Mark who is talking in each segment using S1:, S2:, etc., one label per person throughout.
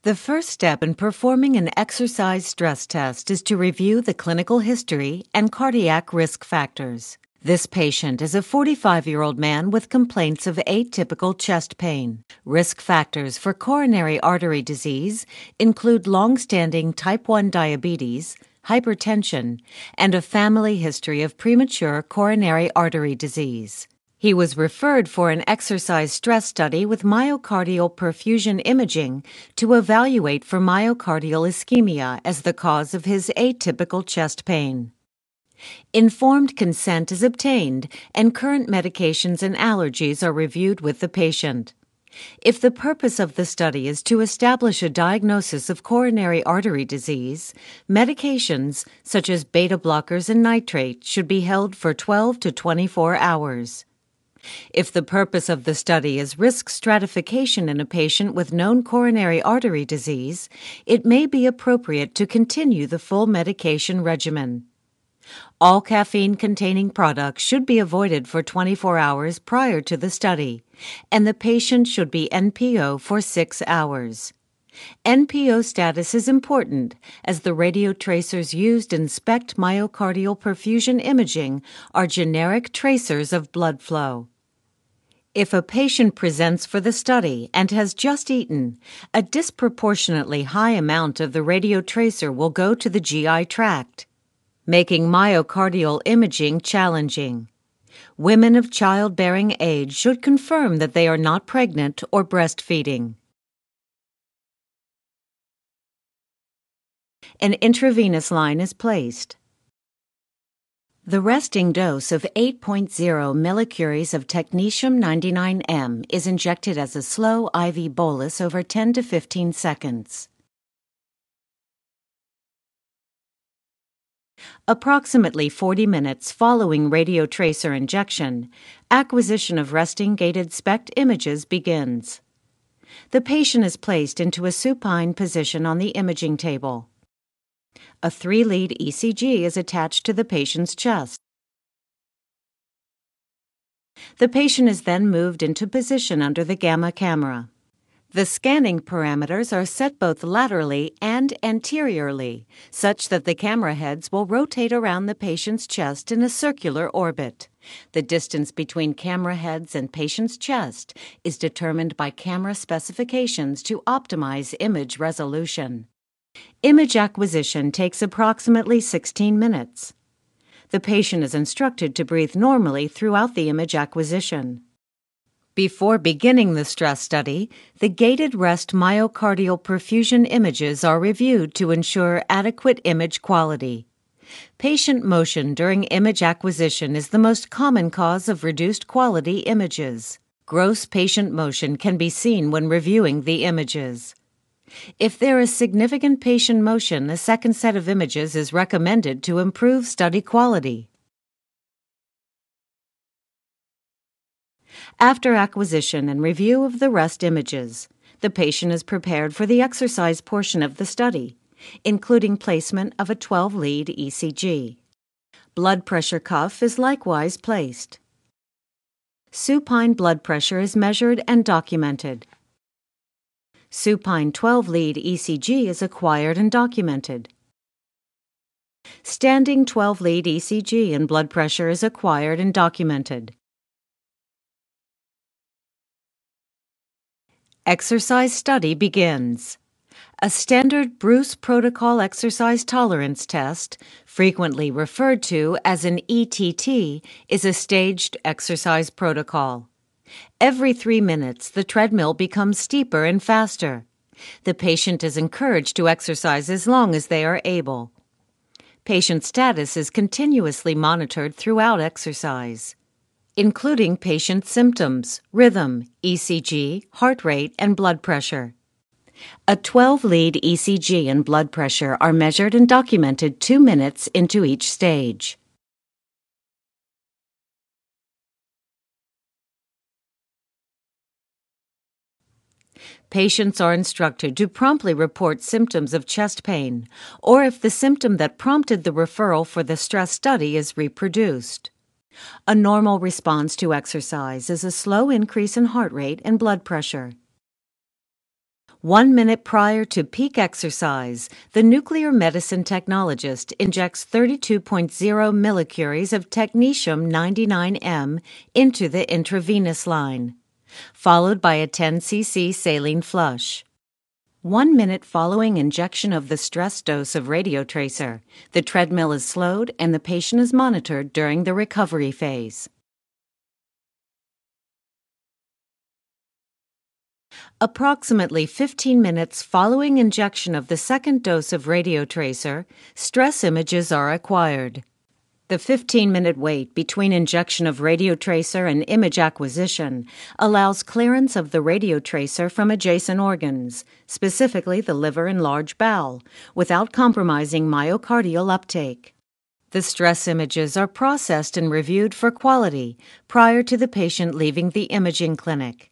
S1: The first step in performing an exercise stress test is to review the clinical history and cardiac risk factors. This patient is a 45-year-old man with complaints of atypical chest pain. Risk factors for coronary artery disease include long-standing type 1 diabetes, hypertension, and a family history of premature coronary artery disease. He was referred for an exercise stress study with myocardial perfusion imaging to evaluate for myocardial ischemia as the cause of his atypical chest pain. Informed consent is obtained, and current medications and allergies are reviewed with the patient. If the purpose of the study is to establish a diagnosis of coronary artery disease, medications such as beta blockers and nitrate should be held for 12 to 24 hours. If the purpose of the study is risk stratification in a patient with known coronary artery disease, it may be appropriate to continue the full medication regimen. All caffeine-containing products should be avoided for 24 hours prior to the study, and the patient should be NPO for 6 hours. NPO status is important as the radiotracers used in SPECT myocardial perfusion imaging are generic tracers of blood flow. If a patient presents for the study and has just eaten, a disproportionately high amount of the radiotracer will go to the GI tract, making myocardial imaging challenging. Women of childbearing age should confirm that they are not pregnant or breastfeeding. An intravenous line is placed. The resting dose of 8.0 millicuries of technetium-99m is injected as a slow IV bolus over 10 to 15 seconds. Approximately 40 minutes following radiotracer injection, acquisition of resting gated SPECT images begins. The patient is placed into a supine position on the imaging table. A 3-lead ECG is attached to the patient's chest. The patient is then moved into position under the gamma camera. The scanning parameters are set both laterally and anteriorly, such that the camera heads will rotate around the patient's chest in a circular orbit. The distance between camera heads and patient's chest is determined by camera specifications to optimize image resolution. Image acquisition takes approximately 16 minutes. The patient is instructed to breathe normally throughout the image acquisition. Before beginning the stress study, the gated rest myocardial perfusion images are reviewed to ensure adequate image quality. Patient motion during image acquisition is the most common cause of reduced quality images. Gross patient motion can be seen when reviewing the images. If there is significant patient motion, a second set of images is recommended to improve study quality. After acquisition and review of the rest images, the patient is prepared for the exercise portion of the study, including placement of a 12-lead ECG. Blood pressure cuff is likewise placed. Supine blood pressure is measured and documented. Supine 12-lead ECG is acquired and documented. Standing 12-lead ECG and blood pressure is acquired and documented. Exercise study begins. A standard Bruce protocol exercise tolerance test, frequently referred to as an ETT, is a staged exercise protocol. Every 3 minutes, the treadmill becomes steeper and faster. The patient is encouraged to exercise as long as they are able. Patient status is continuously monitored throughout exercise, including patient symptoms, rhythm, ECG, heart rate, and blood pressure. A 12-lead ECG and blood pressure are measured and documented 2 minutes into each stage. Patients are instructed to promptly report symptoms of chest pain, or if the symptom that prompted the referral for the stress study is reproduced. A normal response to exercise is a slow increase in heart rate and blood pressure. 1 minute prior to peak exercise, the nuclear medicine technologist injects 32.0 millicuries of technetium-99m into the intravenous line, followed by a 10 cc saline flush. 1 minute following injection of the stress dose of radiotracer, the treadmill is slowed and the patient is monitored during the recovery phase. Approximately 15 minutes following injection of the second dose of radiotracer, stress images are acquired. The 15-minute wait between injection of radiotracer and image acquisition allows clearance of the radiotracer from adjacent organs, specifically the liver and large bowel, without compromising myocardial uptake. The stress images are processed and reviewed for quality prior to the patient leaving the imaging clinic.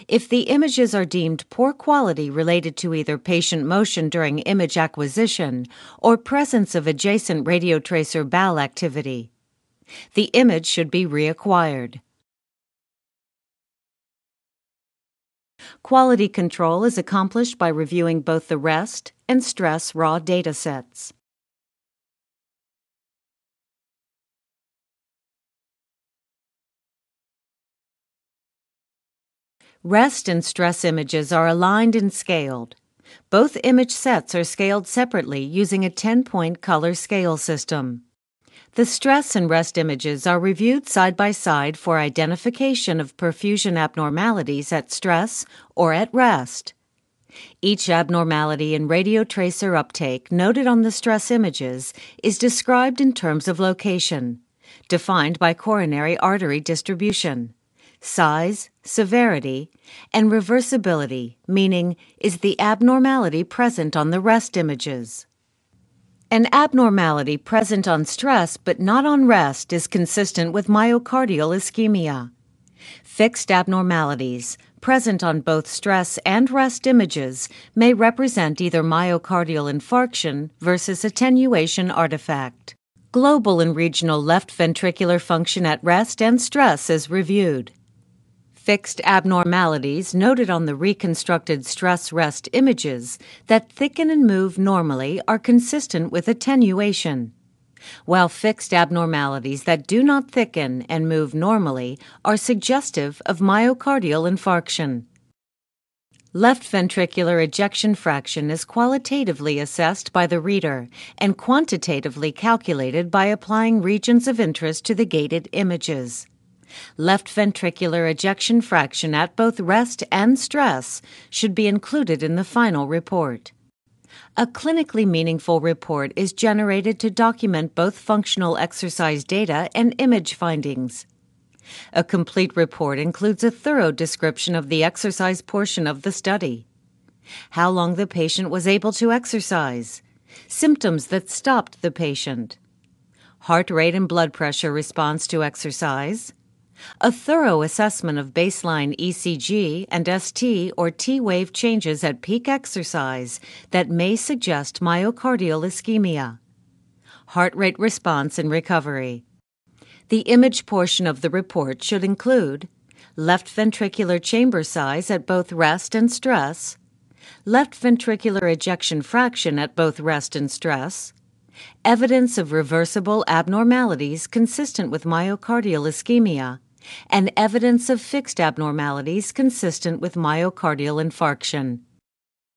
S1: If the images are deemed poor quality related to either patient motion during image acquisition or presence of adjacent radiotracer bowel activity, the image should be reacquired. Quality control is accomplished by reviewing both the rest and stress raw data sets. Rest and stress images are aligned and scaled. Both image sets are scaled separately using a 10-point color scale system. The stress and rest images are reviewed side by side for identification of perfusion abnormalities at stress or at rest. Each abnormality in radiotracer uptake noted on the stress images is described in terms of location, defined by coronary artery distribution, size, severity, and reversibility, meaning, is the abnormality present on the rest images? An abnormality present on stress but not on rest is consistent with myocardial ischemia. Fixed abnormalities, present on both stress and rest images, may represent either myocardial infarction versus attenuation artifact. Global and regional left ventricular function at rest and stress is reviewed. Fixed abnormalities noted on the reconstructed stress-rest images that thicken and move normally are consistent with attenuation, while fixed abnormalities that do not thicken and move normally are suggestive of myocardial infarction. Left ventricular ejection fraction is qualitatively assessed by the reader and quantitatively calculated by applying regions of interest to the gated images. Left ventricular ejection fraction at both rest and stress should be included in the final report. A clinically meaningful report is generated to document both functional exercise data and image findings. A complete report includes a thorough description of the exercise portion of the study, how long the patient was able to exercise, symptoms that stopped the patient, heart rate and blood pressure response to exercise, a thorough assessment of baseline ECG and ST or T-wave changes at peak exercise that may suggest myocardial ischemia, heart rate response and recovery. The image portion of the report should include left ventricular chamber size at both rest and stress, left ventricular ejection fraction at both rest and stress, evidence of reversible abnormalities consistent with myocardial ischemia, and evidence of fixed abnormalities consistent with myocardial infarction.